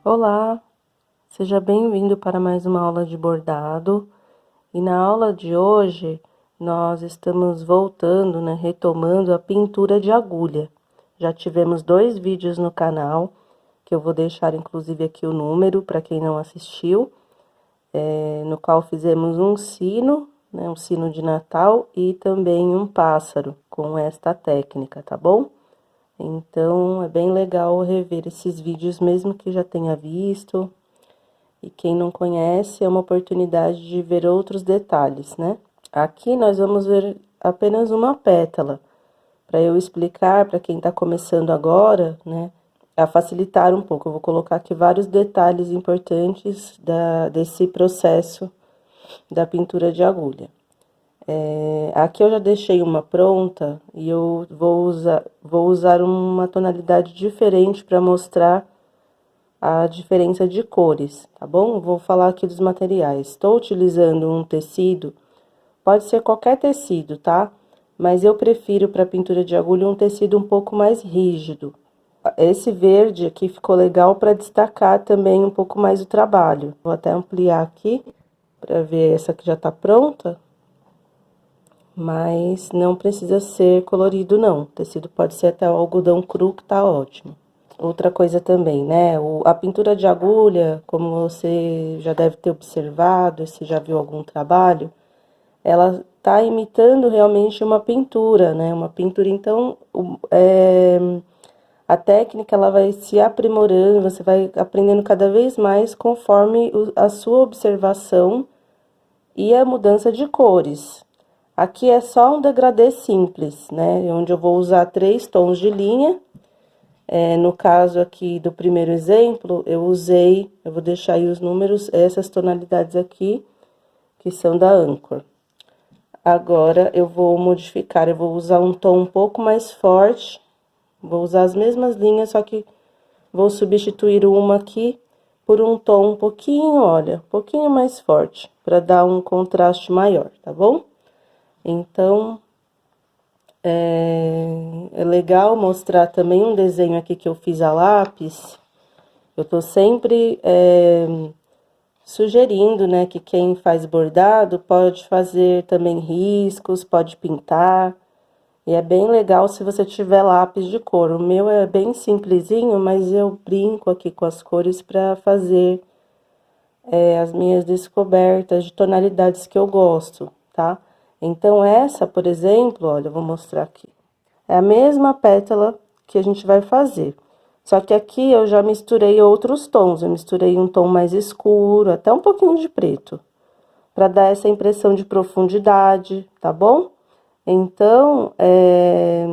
Olá, seja bem-vindo para mais uma aula de bordado. E na aula de hoje, nós estamos voltando, né, retomando a pintura de agulha. Já tivemos 2 vídeos no canal, que eu vou deixar inclusive aqui o número para quem não assistiu, no qual fizemos um sino, né, um sino de Natal e também um pássaro com esta técnica, tá bom? Então, é bem legal rever esses vídeos, mesmo que já tenha visto. E quem não conhece, é uma oportunidade de ver outros detalhes, né? Aqui nós vamos ver apenas uma pétala, para eu explicar para quem está começando agora, né? A facilitar um pouco. Eu vou colocar aqui vários detalhes importantes desse processo da pintura de agulha. Aqui eu já deixei uma pronta e eu vou usar uma tonalidade diferente para mostrar a diferença de cores, tá bom? Vou falar aqui dos materiais. Estou utilizando um tecido, pode ser qualquer tecido, tá? Mas eu prefiro para pintura de agulha um tecido um pouco mais rígido. Esse verde aqui ficou legal para destacar também um pouco mais o trabalho. Vou até ampliar aqui para ver essa que já tá pronta. Mas não precisa ser colorido, não. O tecido pode ser até o algodão cru, que tá ótimo. Outra coisa também, né? A pintura de agulha, como você já deve ter observado, se já viu algum trabalho, ela tá imitando realmente uma pintura, né? Uma pintura, então, a técnica, ela vai se aprimorando, você vai aprendendo cada vez mais conforme a sua observação e a mudança de cores. Aqui é só um degradê simples, né? Onde eu vou usar 3 tons de linha. No caso aqui do primeiro exemplo, eu vou deixar aí os números, essas tonalidades aqui, que são da Anchor. Agora, eu vou modificar, eu vou usar um tom um pouco mais forte, vou usar as mesmas linhas, só que vou substituir uma aqui por um tom um pouquinho, olha, um pouquinho mais forte, para dar um contraste maior, tá bom? Então, é legal mostrar também um desenho aqui que eu fiz a lápis. Eu tô sempre sugerindo, né, que quem faz bordado pode fazer também riscos, pode pintar. E é bem legal se você tiver lápis de cor. O meu é bem simplesinho, mas eu brinco aqui com as cores para fazer as minhas descobertas de tonalidades que eu gosto, tá? Então, essa, por exemplo, olha, eu vou mostrar aqui. É a mesma pétala que a gente vai fazer. Só que aqui eu já misturei outros tons. Eu misturei um tom mais escuro, até um pouquinho de preto, para dar essa impressão de profundidade, tá bom? Então, é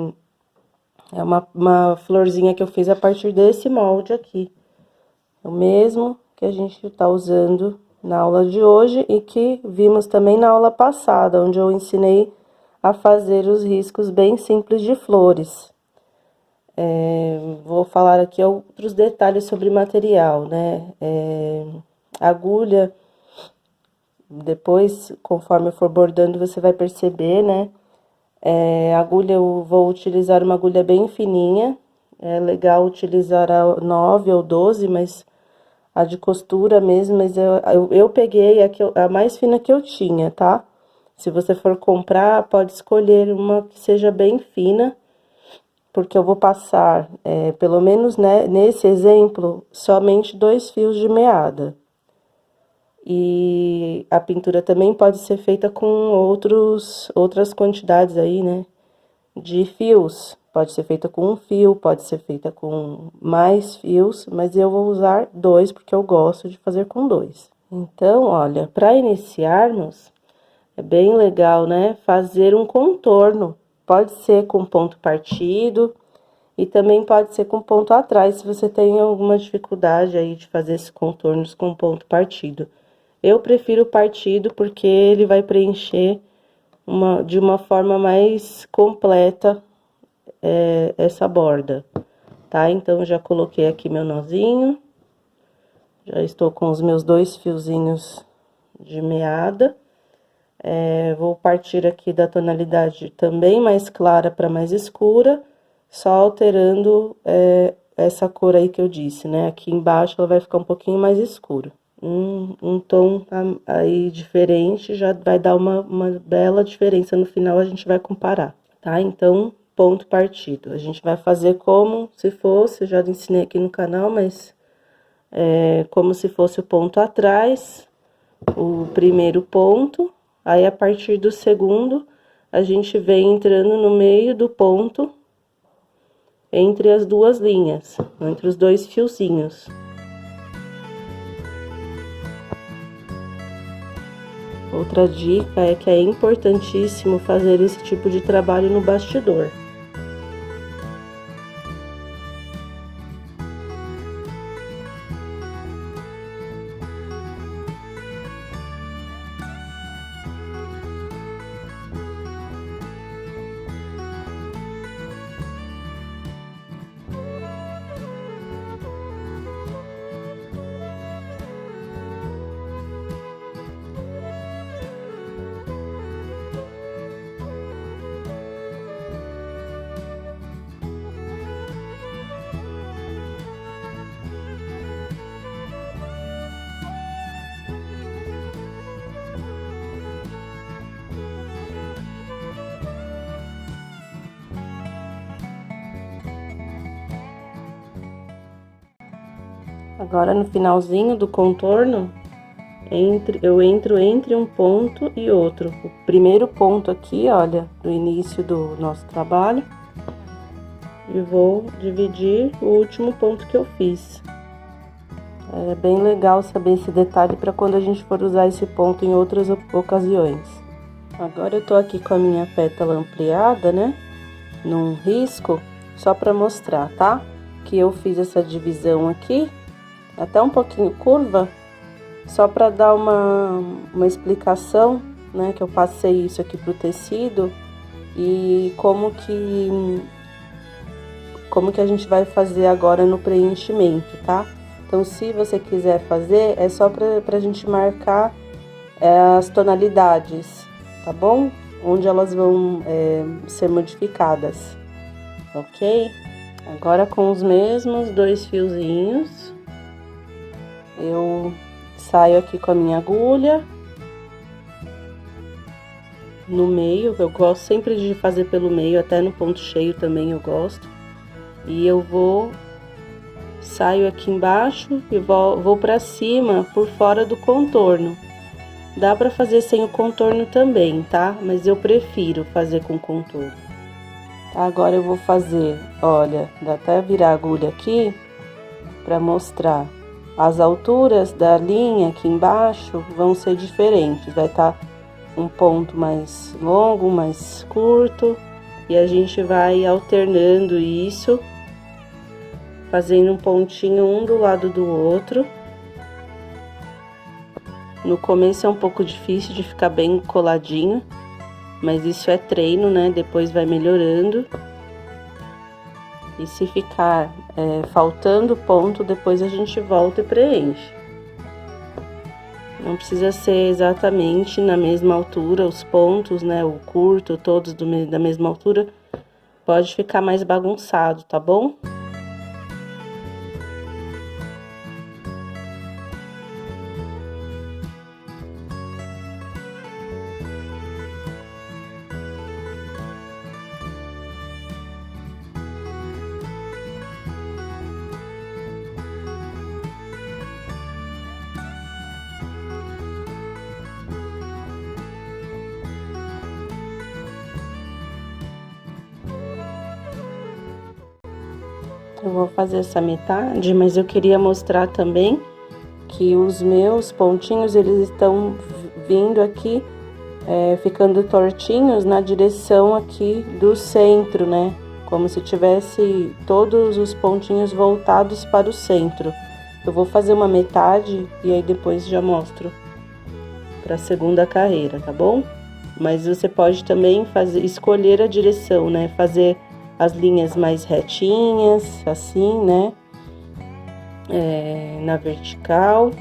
uma florzinha que eu fiz a partir desse molde aqui. O mesmo que a gente tá usando na aula de hoje e que vimos também na aula passada, onde eu ensinei a fazer os riscos bem simples de flores. Vou falar aqui outros detalhes sobre material, né? Agulha, depois, conforme eu for bordando, você vai perceber, né? Agulha, eu vou utilizar uma agulha bem fininha. É legal utilizar a 9 ou 12, mas a de costura mesmo, mas eu peguei a mais fina que eu tinha, tá? Se você for comprar, pode escolher uma que seja bem fina, porque eu vou passar, pelo menos, né, nesse exemplo, somente 2 fios de meada. E a pintura também pode ser feita com outras quantidades aí, né, de fios. Pode ser feita com um fio, pode ser feita com mais fios, mas eu vou usar 2, porque eu gosto de fazer com 2. Então, olha, para iniciarmos, é bem legal, né, fazer um contorno. Pode ser com ponto partido e também pode ser com ponto atrás, se você tem alguma dificuldade aí de fazer esses contornos com ponto partido. Eu prefiro partido porque ele vai preencher de uma forma mais completa essa borda, tá? Então, já coloquei aqui meu nozinho, já estou com os meus 2 fiozinhos de meada. Vou partir aqui da tonalidade também mais clara para mais escura, só alterando essa cor aí que eu disse, né? Aqui embaixo ela vai ficar um pouquinho mais escura. Um tom aí diferente já vai dar uma bela diferença. No final a gente vai comparar, tá? Então, ponto partido. A gente vai fazer como se fosse, eu já ensinei aqui no canal, mas como se fosse o ponto atrás, o primeiro ponto, aí a partir do segundo, a gente vem entrando no meio do ponto, entre as duas linhas, entre os dois fiozinhos. Outra dica é que é importantíssimo fazer esse tipo de trabalho no bastidor. Agora, no finalzinho do contorno, eu entro entre um ponto e outro. O primeiro ponto aqui, olha, do início do nosso trabalho. E vou dividir o último ponto que eu fiz. É bem legal saber esse detalhe para quando a gente for usar esse ponto em outras ocasiões. Agora eu tô aqui com a minha pétala ampliada, né? Num risco, só para mostrar, tá? Que eu fiz essa divisão aqui, até um pouquinho curva, só para dar uma explicação, né? Que eu passei isso aqui pro tecido e como que a gente vai fazer agora no preenchimento, tá? Então, se você quiser fazer, é só pra gente marcar as tonalidades, tá bom? Onde elas vão ser modificadas, ok? Agora, com os mesmos dois fiozinhos, eu saio aqui com a minha agulha no meio. Eu gosto sempre de fazer pelo meio, até no ponto cheio também eu gosto. E eu saio aqui embaixo e vou pra cima por fora do contorno. Dá pra fazer sem o contorno também, tá? Mas eu prefiro fazer com contorno. Agora eu vou fazer, olha, dá até virar a agulha aqui pra mostrar. As alturas da linha aqui embaixo vão ser diferentes. Vai estar um ponto mais longo, mais curto. E a gente vai alternando isso, fazendo um pontinho um do lado do outro. No começo é um pouco difícil de ficar bem coladinho, mas isso é treino, né? Depois vai melhorando. E se ficar faltando ponto, depois a gente volta e preenche. Não precisa ser exatamente na mesma altura os pontos, né? O curto, todos da mesma altura. Pode ficar mais bagunçado, tá bom? Eu vou fazer essa metade, mas eu queria mostrar também que os meus pontinhos, eles estão vindo aqui, ficando tortinhos na direção aqui do centro, né? Como se tivesse todos os pontinhos voltados para o centro. Eu vou fazer uma metade e aí depois já mostro para a segunda carreira, tá bom? Mas você pode também escolher a direção, né? Fazer as linhas mais retinhas, assim, né? Na vertical.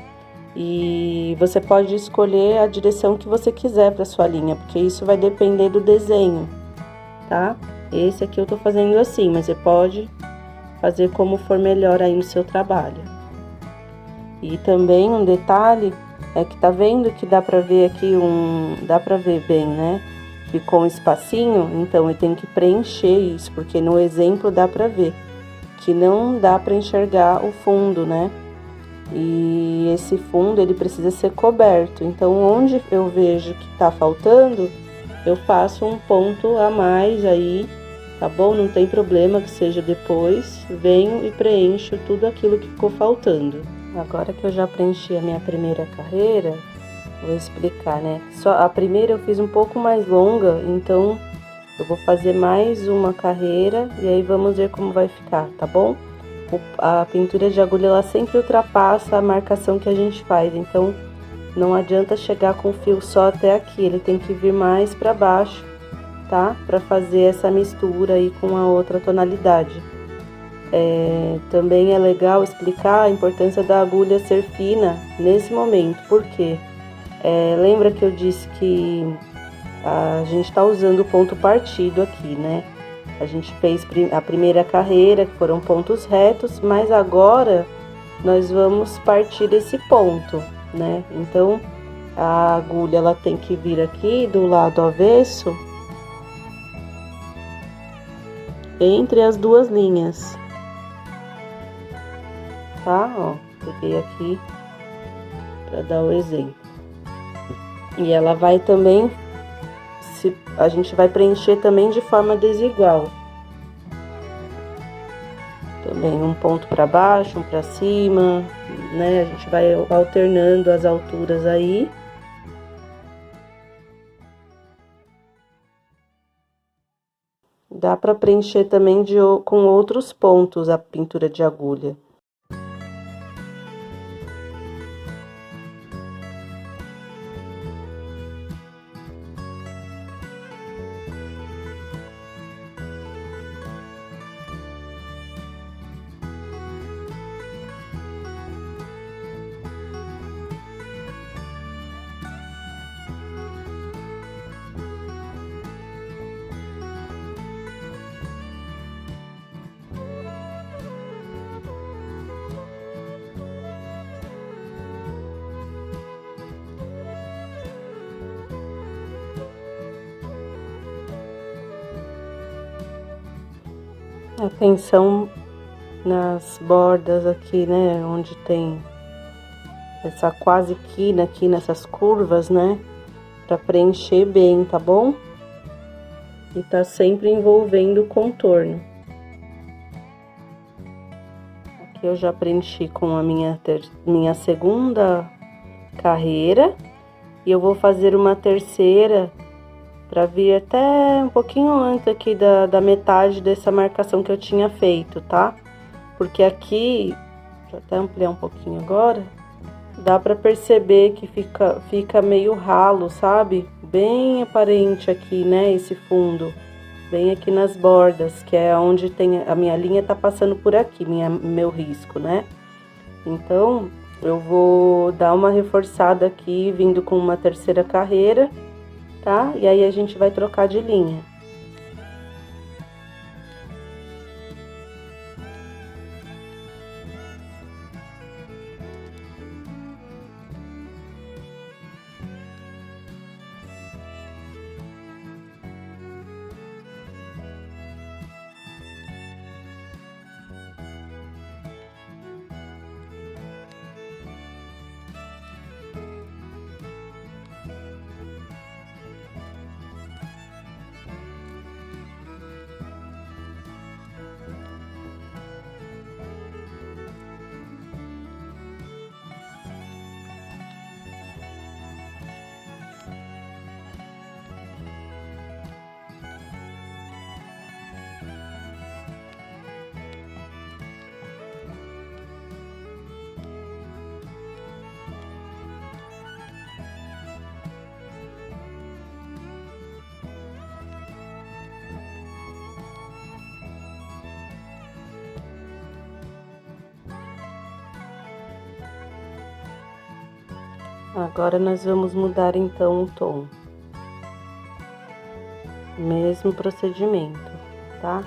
E você pode escolher a direção que você quiser para sua linha, porque isso vai depender do desenho, tá? Esse aqui eu tô fazendo assim, mas você pode fazer como for melhor aí no seu trabalho. E também um detalhe é que tá vendo que dá pra ver aqui dá pra ver bem, né? Ficou um espacinho, então eu tenho que preencher isso, porque no exemplo dá pra ver que não dá pra enxergar o fundo, né? E esse fundo, ele precisa ser coberto. Então, onde eu vejo que tá faltando, eu faço um ponto a mais aí, tá bom? Não tem problema que seja depois. Venho e preencho tudo aquilo que ficou faltando. Agora que eu já preenchi a minha primeira carreira, vou explicar, né? Só a primeira eu fiz um pouco mais longa, então eu vou fazer mais uma carreira e aí vamos ver como vai ficar, tá bom? A pintura de agulha, ela sempre ultrapassa a marcação que a gente faz, então não adianta chegar com o fio só até aqui, ele tem que vir mais para baixo, tá? Para fazer essa mistura aí com a outra tonalidade. Também é legal explicar a importância da agulha ser fina nesse momento, porque lembra que eu disse que a gente está usando o ponto partido aqui, né? A gente fez a primeira carreira, que foram pontos retos, mas agora nós vamos partir desse ponto, né? Então, a agulha, ela tem que vir aqui do lado avesso, entre as duas linhas, tá? Ó, peguei aqui para dar o exemplo. E ela vai também, a gente vai preencher também de forma desigual. Também um ponto para baixo, um para cima, né? A gente vai alternando as alturas aí. Dá para preencher também com outros pontos a pintura de agulha. Atenção nas bordas aqui, né, onde tem essa quase quina aqui nessas curvas, né, para preencher bem, tá bom? E tá sempre envolvendo o contorno. Aqui eu já preenchi com a minha segunda carreira e eu vou fazer uma terceira para vir até um pouquinho antes aqui da metade dessa marcação que eu tinha feito, tá? Porque aqui, deixa eu até ampliar um pouquinho agora, dá para perceber que fica meio ralo, sabe? Bem aparente aqui, né, esse fundo, bem aqui nas bordas, que é onde tem a minha linha tá passando por aqui, meu risco, né? Então, eu vou dar uma reforçada aqui, vindo com uma terceira carreira, tá? E aí a gente vai trocar de linha. Agora nós vamos mudar então o tom. Mesmo procedimento, tá?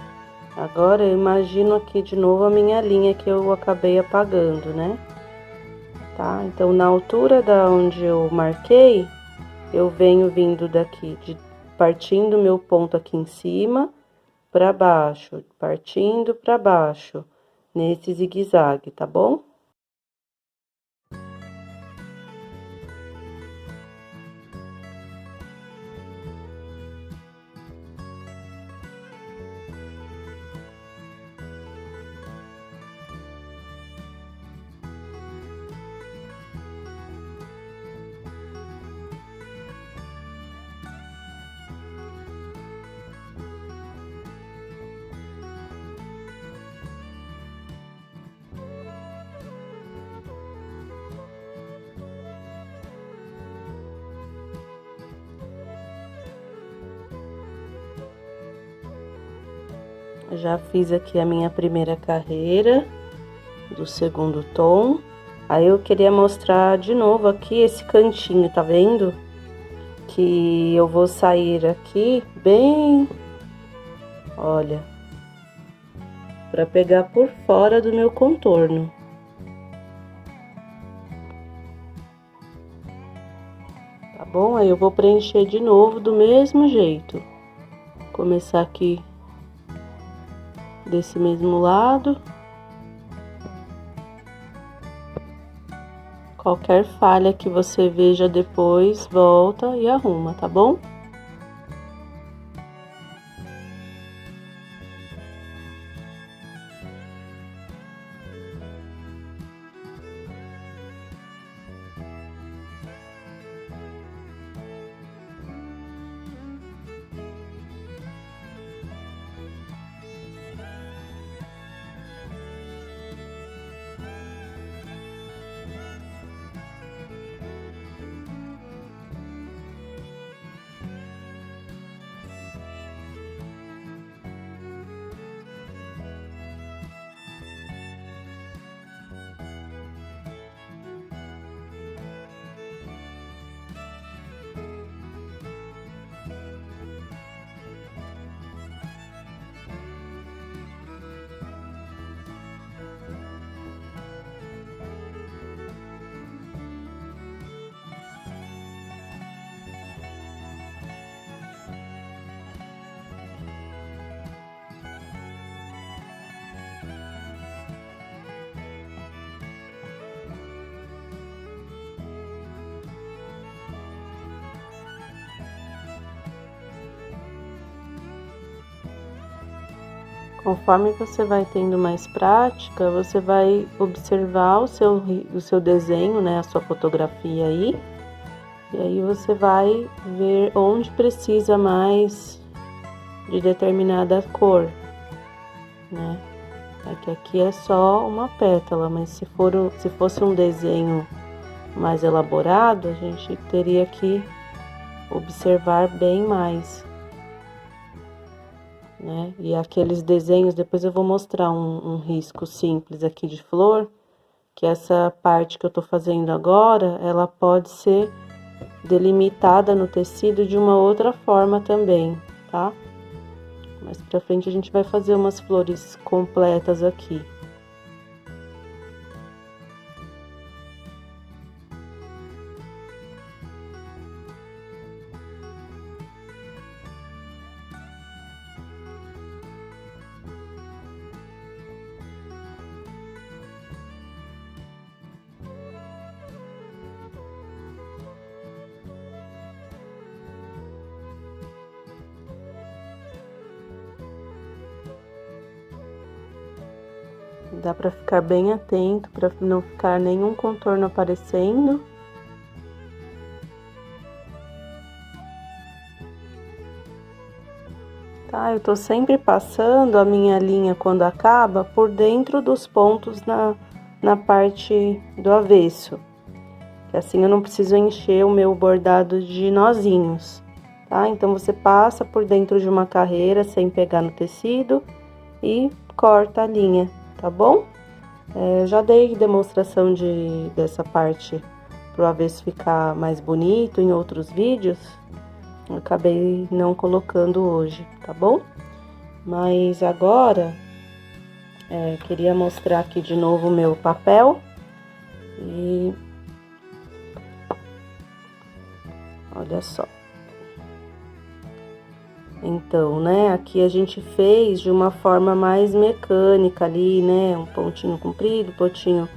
Agora eu imagino aqui de novo a minha linha que eu acabei apagando, né? Tá? Então, na altura da onde eu marquei, eu venho vindo daqui, partindo meu ponto aqui em cima para baixo, partindo para baixo, nesse zigue-zague, tá bom? Já fiz aqui a minha primeira carreira do segundo tom. Aí eu queria mostrar de novo aqui esse cantinho, tá vendo? Que eu vou sair aqui bem, olha, para pegar por fora do meu contorno. Tá bom? Aí eu vou preencher de novo do mesmo jeito. Começar aqui desse mesmo lado. Qualquer falha que você veja depois, volta e arruma, tá bom? Conforme você vai tendo mais prática, você vai observar o seu desenho, né, a sua fotografia aí, e aí você vai ver onde precisa mais de determinada cor, né? É que aqui é só uma pétala, mas se fosse um desenho mais elaborado, a gente teria que observar bem mais, né? E aqueles desenhos, depois eu vou mostrar um risco simples aqui de flor, que essa parte que eu tô fazendo agora, ela pode ser delimitada no tecido de uma outra forma também, tá? Mais pra frente a gente vai fazer umas flores completas aqui. Dá pra ficar bem atento para não ficar nenhum contorno aparecendo. Tá, eu tô sempre passando a minha linha quando acaba por dentro dos pontos na parte do avesso. Que assim eu não preciso encher o meu bordado de nozinhos, tá? Então você passa por dentro de uma carreira sem pegar no tecido e corta a linha, tá bom? Já dei demonstração dessa parte pro avesso ficar mais bonito em outros vídeos. Eu acabei não colocando hoje, tá bom? Mas agora, queria mostrar aqui de novo o meu papel. E olha só. Então, né, aqui a gente fez de uma forma mais mecânica ali, né, um pontinho comprido, pontinho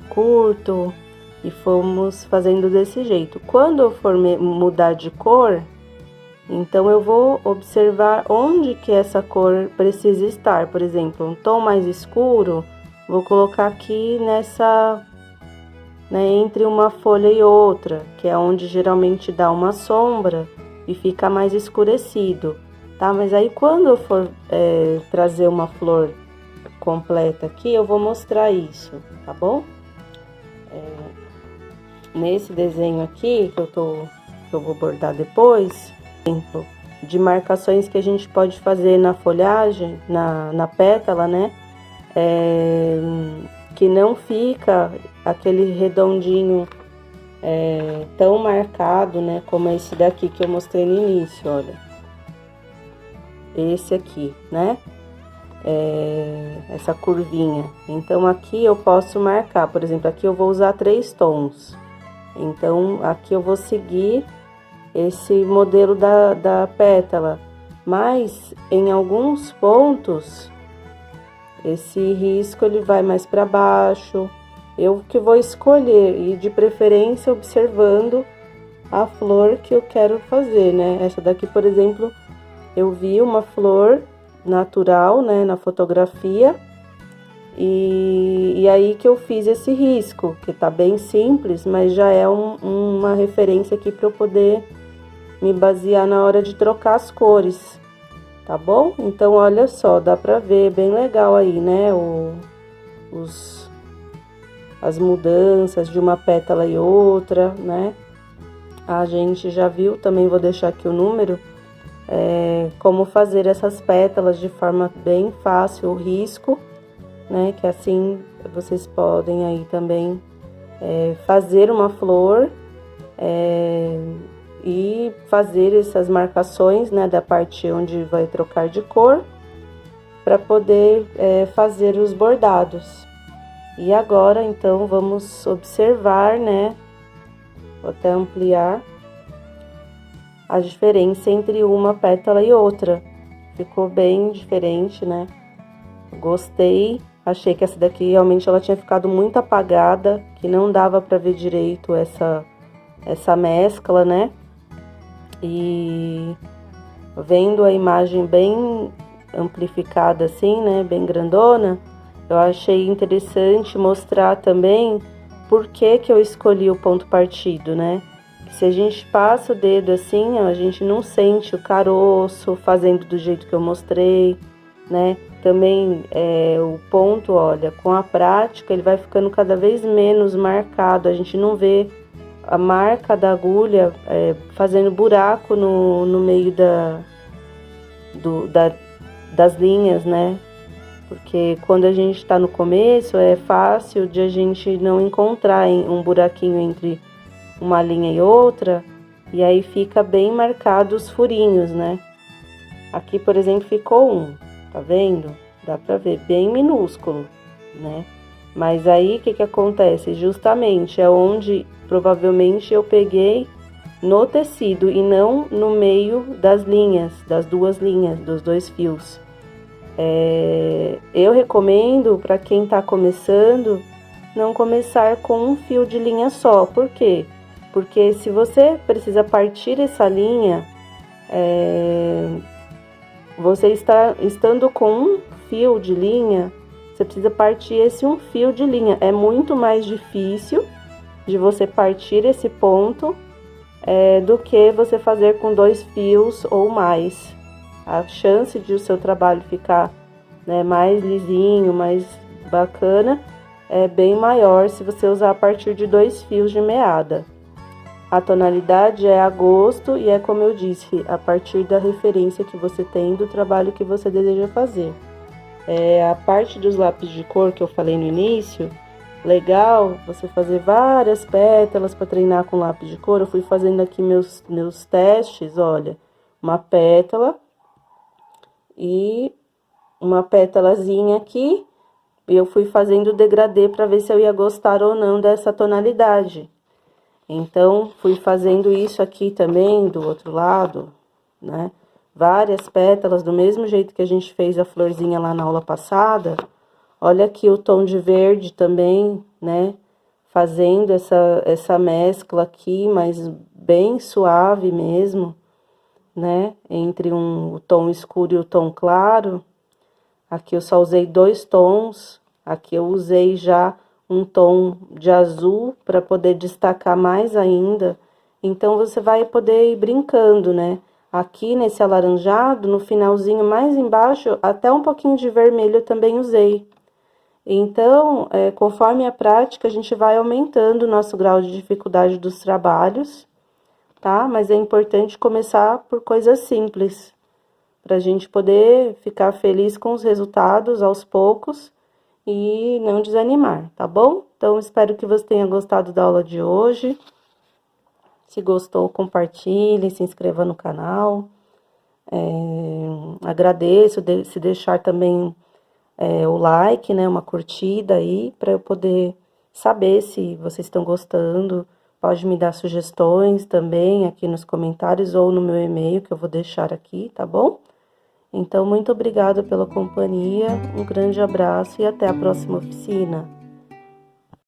curto, e fomos fazendo desse jeito. Quando eu for mudar de cor, então eu vou observar onde que essa cor precisa estar. Por exemplo, um tom mais escuro, vou colocar aqui nessa, né, entre uma folha e outra, que é onde geralmente dá uma sombra e fica mais escurecido, tá? Mas aí quando eu for trazer uma flor completa aqui, eu vou mostrar isso, tá bom? Nesse desenho aqui que eu vou bordar depois, de marcações que a gente pode fazer na folhagem, na pétala, né? Que não fica aquele redondinho tão marcado, né? Como esse daqui que eu mostrei no início, olha. Esse aqui, né? Essa curvinha. Então, aqui eu posso marcar, por exemplo, aqui eu vou usar 3 tons. Então, aqui eu vou seguir esse modelo da pétala, mas em alguns pontos, esse risco ele vai mais para baixo. Eu que vou escolher e de preferência observando a flor que eu quero fazer, né? Essa daqui, por exemplo, eu vi uma flor natural, né, na fotografia, e aí que eu fiz esse risco, que tá bem simples, mas já é uma referência aqui para eu poder me basear na hora de trocar as cores, tá bom? Então, olha só, dá pra ver bem legal aí, né, as mudanças de uma pétala e outra, né? A gente já viu, também vou deixar aqui o número, como fazer essas pétalas de forma bem fácil, o risco, né? Que assim vocês podem aí também fazer uma flor e fazer essas marcações, né? Da parte onde vai trocar de cor, para poder fazer os bordados. E agora, então, vamos observar, né? Vou até ampliar a diferença entre uma pétala e outra. Ficou bem diferente, né? Gostei. Achei que essa daqui realmente ela tinha ficado muito apagada, que não dava para ver direito essa mescla, né? E vendo a imagem bem amplificada assim, né? Bem grandona, eu achei interessante mostrar também por que eu escolhi o ponto partido, né? Se a gente passa o dedo assim, ó, a gente não sente o caroço fazendo do jeito que eu mostrei, né? Também o ponto, olha, com a prática ele vai ficando cada vez menos marcado, a gente não vê a marca da agulha fazendo buraco no meio das linhas, né? Porque quando a gente está no começo é fácil de a gente não encontrar um buraquinho entre uma linha e outra, e aí fica bem marcado os furinhos, né? Aqui, por exemplo, ficou um, tá vendo? Dá pra ver, bem minúsculo, né? Mas aí, o que acontece? Justamente é onde, provavelmente, eu peguei no tecido e não no meio das linhas, das duas linhas, dos dois fios. Eu recomendo, para quem tá começando, não começar com um fio de linha só. Por quê? Porque se você precisa partir essa linha, você estando com um fio de linha, você precisa partir esse um fio de linha. É muito mais difícil de você partir esse ponto do que você fazer com 2 fios ou mais. A chance de o seu trabalho ficar, né, mais lisinho, mais bacana, é bem maior se você usar a partir de 2 fios de meada. A tonalidade é a gosto e é como eu disse, a partir da referência que você tem do trabalho que você deseja fazer. A parte dos lápis de cor que eu falei no início, legal você fazer várias pétalas para treinar com lápis de cor. Eu fui fazendo aqui meus testes, olha, uma pétala, e uma pétalazinha aqui. Eu fui fazendo o degradê para ver se eu ia gostar ou não dessa tonalidade. Então, fui fazendo isso aqui também, do outro lado, né? Várias pétalas, do mesmo jeito que a gente fez a florzinha lá na aula passada. Olha aqui o tom de verde também, né? Fazendo essa mescla aqui, mas bem suave mesmo, né? Entre o tom escuro e o tom claro. Aqui eu só usei 2 tons, aqui eu usei já um tom de azul para poder destacar mais ainda. Então, você vai poder ir brincando, né? Aqui nesse alaranjado, no finalzinho mais embaixo, até um pouquinho de vermelho eu também usei. Então, conforme a prática, a gente vai aumentando o nosso grau de dificuldade dos trabalhos, tá? Mas é importante começar por coisas simples, para a gente poder ficar feliz com os resultados aos poucos e não desanimar, tá bom? Então, espero que você tenha gostado da aula de hoje. Se gostou, compartilhe, se inscreva no canal. Agradeço se deixar também o like, né, uma curtida aí, para eu poder saber se vocês estão gostando. Pode me dar sugestões também aqui nos comentários ou no meu e-mail, que eu vou deixar aqui, tá bom? Então, muito obrigada pela companhia, um grande abraço e até a próxima oficina.